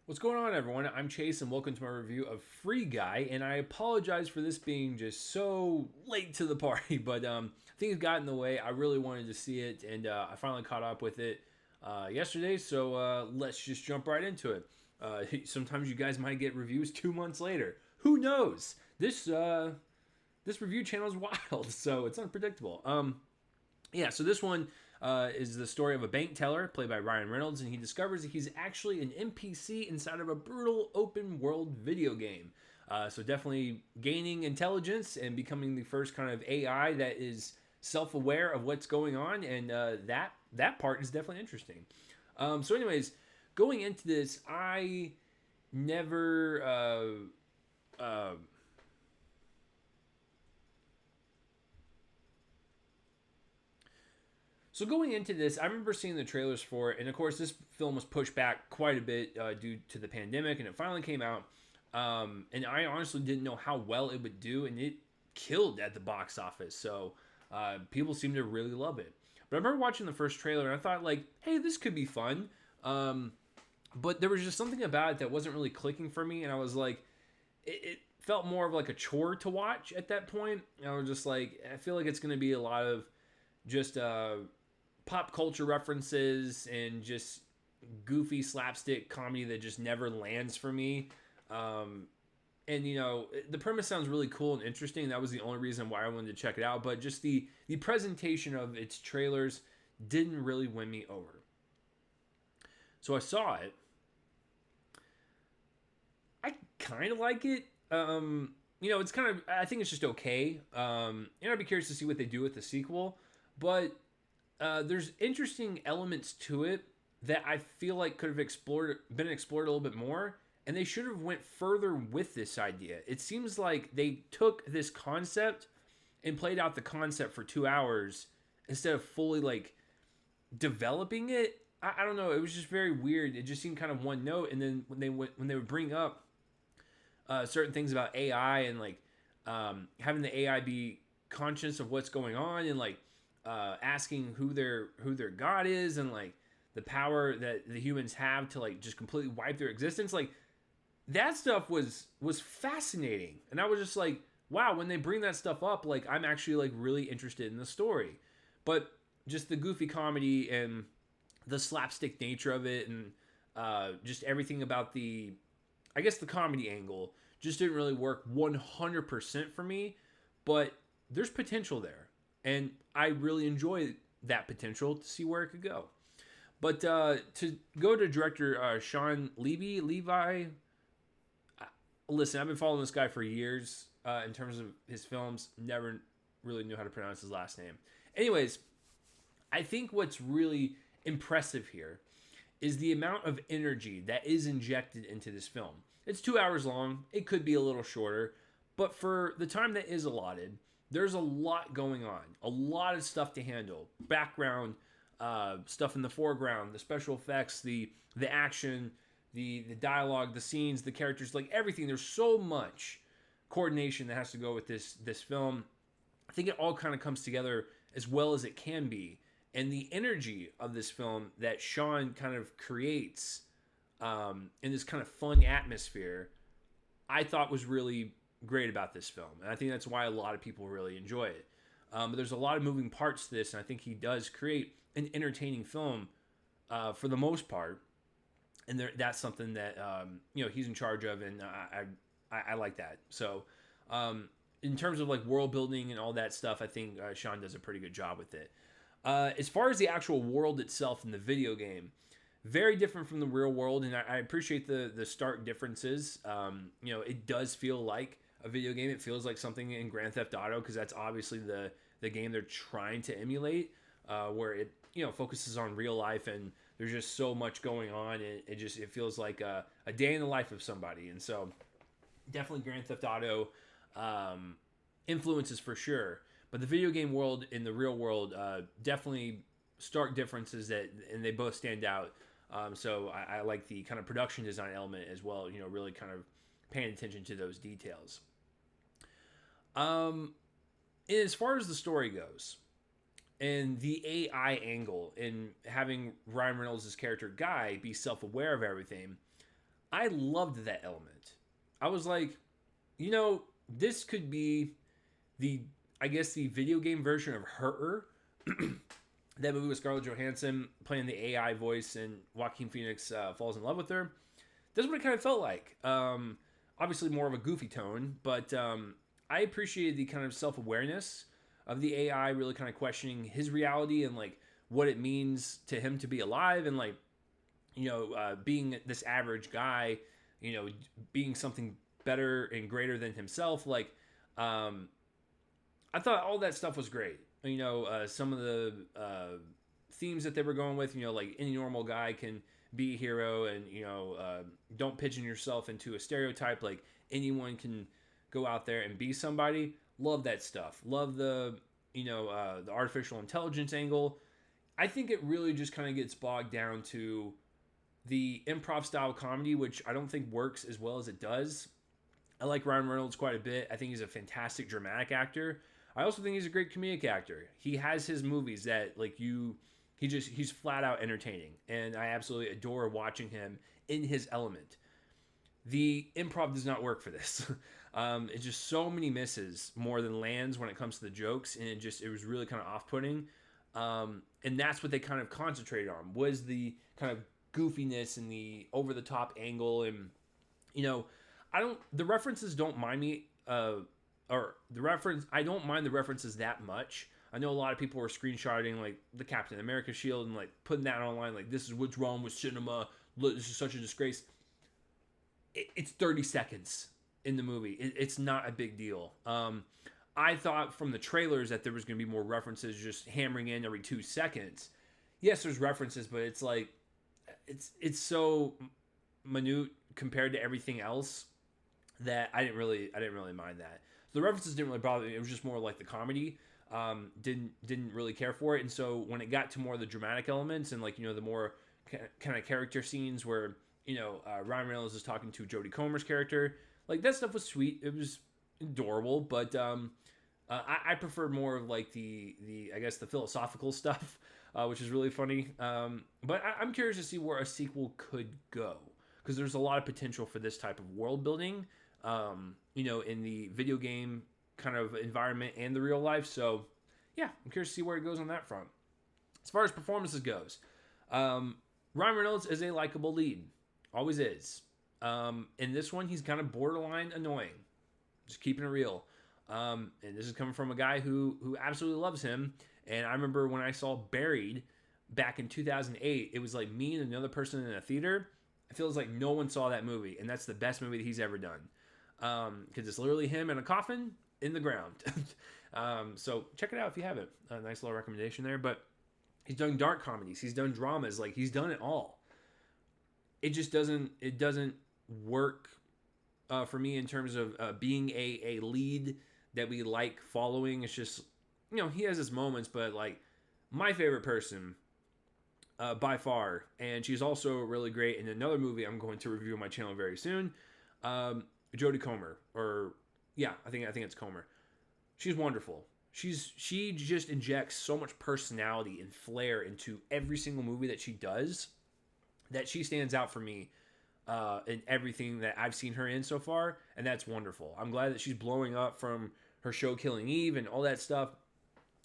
What's going on, everyone? I'm Chase, and welcome to my review of Free Guy. And I apologize for this being just so late to the party, but things got in the way. I really wanted to see it, and I finally caught up with it yesterday. So let's just jump right into it. Sometimes you guys might get reviews 2 months later. Who knows? This review channel is wild, so it's unpredictable. So this one is the story of a bank teller played by Ryan Reynolds, and he discovers that he's actually an NPC inside of a brutal open world video game. So definitely gaining intelligence and becoming the first kind of AI that is self-aware of what's going on, and that part is definitely interesting. Anyways, going into this, I never. So going into this, I remember seeing the trailers for it, and of course, this film was pushed back quite a bit due to the pandemic, and it finally came out. And I honestly didn't know how well it would do, and it killed at the box office. So people seem to really love it. But I remember watching the first trailer, and I thought, like, hey, this could be fun. But there was just something about it that wasn't really clicking for me, and I was like, it felt more of like a chore to watch at that point. And I was just like, I feel like it's going to be a lot of just pop culture references and just goofy slapstick comedy that just never lands for me. And the premise sounds really cool and interesting. That was the only reason why I wanted to check it out. But just the presentation of its trailers didn't really win me over. So I saw it. I kind of like it. It's kind of, I think it's just okay. And I'd be curious to see what they do with the sequel. But there's interesting elements to it that I feel like could have been explored a little bit more, and they should have went further with this idea. It seems like they took this concept and played out the concept for 2 hours instead of fully like developing it. I don't know. It was just very weird. It just seemed kind of one note, and then when they would bring up certain things about AI and like having the AI be conscious of what's going on and like asking who their god is and like the power that the humans have to like just completely wipe their existence, like that stuff was fascinating. And I was just like, wow, when they bring that stuff up, like I'm actually like really interested in the story. But just the goofy comedy and the slapstick nature of it, and just everything about the comedy angle just didn't really work 100% for me. But there's potential there, and I really enjoy that potential to see where it could go. But to go to director Sean Levi, listen, I've been following this guy for years in terms of his films. Never really knew how to pronounce his last name. Anyways, I think what's really impressive here is the amount of energy that is injected into this film. It's 2 hours long. It could be a little shorter, but for the time that is allotted, there's a lot going on, a lot of stuff to handle. Background, stuff in the foreground, the special effects, the action, the dialogue, the scenes, the characters, like everything. There's so much coordination that has to go with this film. I think it all kind of comes together as well as it can be. And the energy of this film that Sean kind of creates in this kind of fun atmosphere, I thought was really great about this film. And I think that's why a lot of people really enjoy it. But there's a lot of moving parts to this, and I think he does create an entertaining film for the most part. And that's something that he's in charge of, and I like that. So in terms of like world building and all that stuff, I think Sean does a pretty good job with it. As far as the actual world itself in the video game, very different from the real world, and I appreciate the stark differences. It does feel like a video game. It feels like something in Grand Theft Auto, because that's obviously the game they're trying to emulate, where it focuses on real life, and there's just so much going on, and it feels like a day in the life of somebody. And so definitely Grand Theft Auto influences for sure. But the video game world in the real world, definitely stark differences and they both stand out. So I like the kind of production design element as well. Really kind of paying attention to those details. As far as the story goes, and the AI angle, and having Ryan Reynolds' character Guy be self-aware of everything, I loved that element. I was like, this could be the, I guess, the video game version of Her. That movie with Scarlett Johansson playing the AI voice, and Joaquin Phoenix falls in love with her. That's what it kind of felt like. Obviously, more of a goofy tone, but I appreciated the kind of self awareness of the AI, really kind of questioning his reality and like what it means to him to be alive, and like being this average guy, being something better and greater than himself. Like, I thought all that stuff was great. Some of the themes that they were going with, like any normal guy can be a hero, and don't pigeon yourself into a stereotype. Like anyone can go out there and be somebody. Love that stuff. Love the artificial intelligence angle. I think it really just kind of gets bogged down to the improv style comedy, which I don't think works as well as it does. I like Ryan Reynolds quite a bit. I think he's a fantastic dramatic actor. I also think he's a great comedic actor. He has his movies that he's flat out entertaining, and I absolutely adore watching him in his element. The improv does not work for this. It's just so many misses more than lands when it comes to the jokes, and it was really kind of off putting. And that's what they kind of concentrated on, was the kind of goofiness and the over the top angle. And the references don't mind me, I don't mind the references that much. I know a lot of people were screenshotting like the Captain America shield and like putting that online, like, this is what's wrong with cinema, this is such a disgrace. It's 30 seconds in the movie. It's not a big deal. I thought from the trailers that there was going to be more references just hammering in every 2 seconds. Yes, there's references, but it's like it's so minute compared to everything else that I didn't really mind that. So the references didn't really bother me. It was just more like the comedy. Didn't really care for it. And so when it got to more of the dramatic elements and like the more kind of character scenes where Ryan Reynolds is talking to Jodie Comer's character, like that stuff was sweet. It was adorable, but I prefer more of like the I guess the philosophical stuff, which is really funny. But I'm curious to see where a sequel could go, because there's a lot of potential for this type of world building, in the video game kind of environment and the real life. So yeah, I'm curious to see where it goes on that front. As far as performances goes, Ryan Reynolds is a likable lead, always is. In this one, he's kind of borderline annoying, just keeping it real. And this is coming from a guy who absolutely loves him. And I remember when I saw Buried back in 2008, it was like me and another person in a theater. It feels like no one saw that movie, and that's the best movie that he's ever done. Because it's literally him in a coffin in the ground. So check it out if you haven't. A nice little recommendation there. But he's done dark comedies. He's done dramas. Like, he's done it all. It just doesn't work for me in terms of being a lead that we like following. It's just, he has his moments, but like my favorite person by far, and she's also really great in another movie I'm going to review on my channel very soon, Jodie Comer, or yeah, I think it's Comer. She's wonderful. She just injects so much personality and flair into every single movie that she does, that she stands out for me in everything that I've seen her in so far, and that's wonderful. I'm glad that she's blowing up from her show Killing Eve and all that stuff.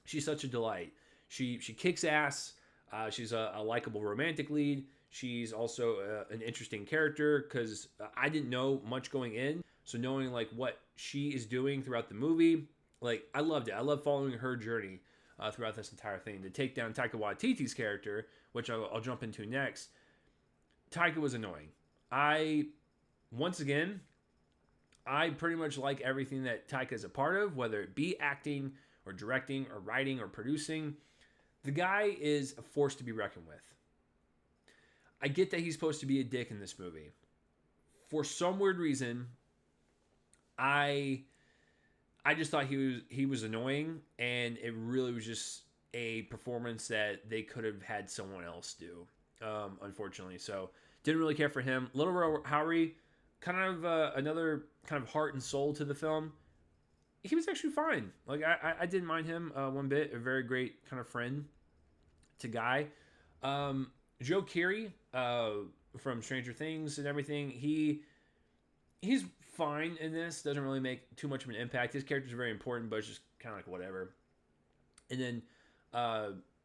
She's such a delight. She kicks ass. She's a likable romantic lead. She's also an interesting character, because I didn't know much going in. So knowing like what she is doing throughout the movie, like I loved it. I love following her journey throughout this entire thing. To take down Taika Waititi's character, which I'll jump into next, Taika was annoying. Once again, I pretty much like everything that Taika is a part of, whether it be acting or directing or writing or producing. The guy is a force to be reckoned with. I get that he's supposed to be a dick in this movie. For some weird reason, I just thought he was annoying, and it really was just a performance that they could have had someone else do, unfortunately. So didn't really care for him. Little Howery, kind of another kind of heart and soul to the film. He was actually fine. Like I didn't mind him one bit. A very great kind of friend to Guy. Joe Carey, from Stranger Things and everything. He's fine in this. Doesn't really make too much of an impact. His character is very important, but it's just kind of like whatever. And then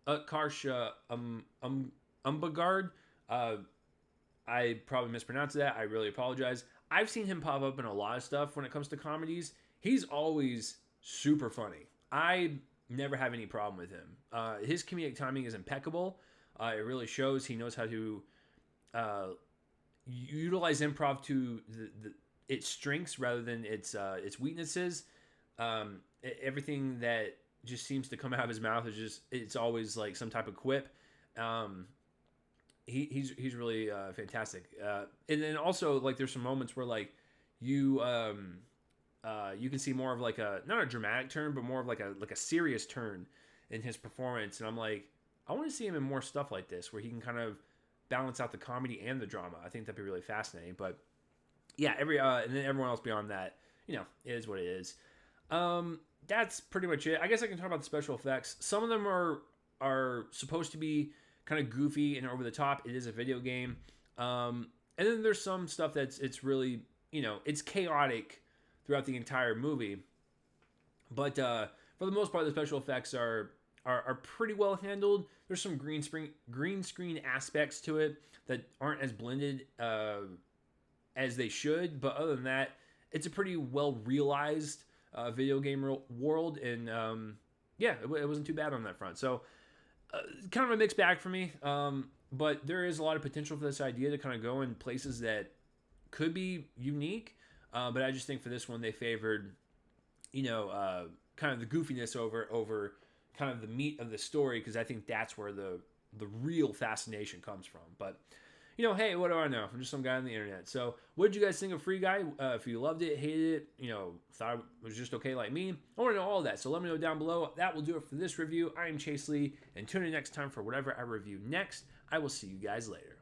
Utkarsh Umbagard. I probably mispronounced that. I really apologize. I've seen him pop up in a lot of stuff when it comes to comedies. He's always super funny. I never have any problem with him. His comedic timing is impeccable. It really shows. He knows how to utilize improv to its strengths rather than its weaknesses. Everything that just seems to come out of his mouth is just, it's always like some type of quip. He's really fantastic. And then also, like, there's some moments where like you can see more of like a, not a dramatic turn, but more of like a serious turn in his performance. And I'm like, I want to see him in more stuff like this where he can kind of balance out the comedy and the drama. I think that'd be really fascinating. But yeah, and then everyone else beyond that, it is what it is. That's pretty much it. I guess I can talk about the special effects. Some of them are supposed to be kind of goofy and over the top. It is a video game. And then there's some stuff it's really, it's chaotic throughout the entire movie. But for the most part, the special effects are pretty well handled. There's some green screen aspects to it that aren't as blended as they should. But other than that, it's a pretty well realized video game world. And it wasn't too bad on that front. So kind of a mixed bag for me. But there is a lot of potential for this idea to kind of go in places that could be unique. But I just think for this one, they favored, kind of the goofiness over kind of the meat of the story, because I think that's where the real fascination comes from. But, hey, what do I know? I'm just some guy on the internet. So what did you guys think of Free Guy? If you loved it, hated it, thought it was just okay like me, I want to know all that. So let me know down below. That will do it for this review. I am Chase Lee, and tune in next time for whatever I review next. I will see you guys later.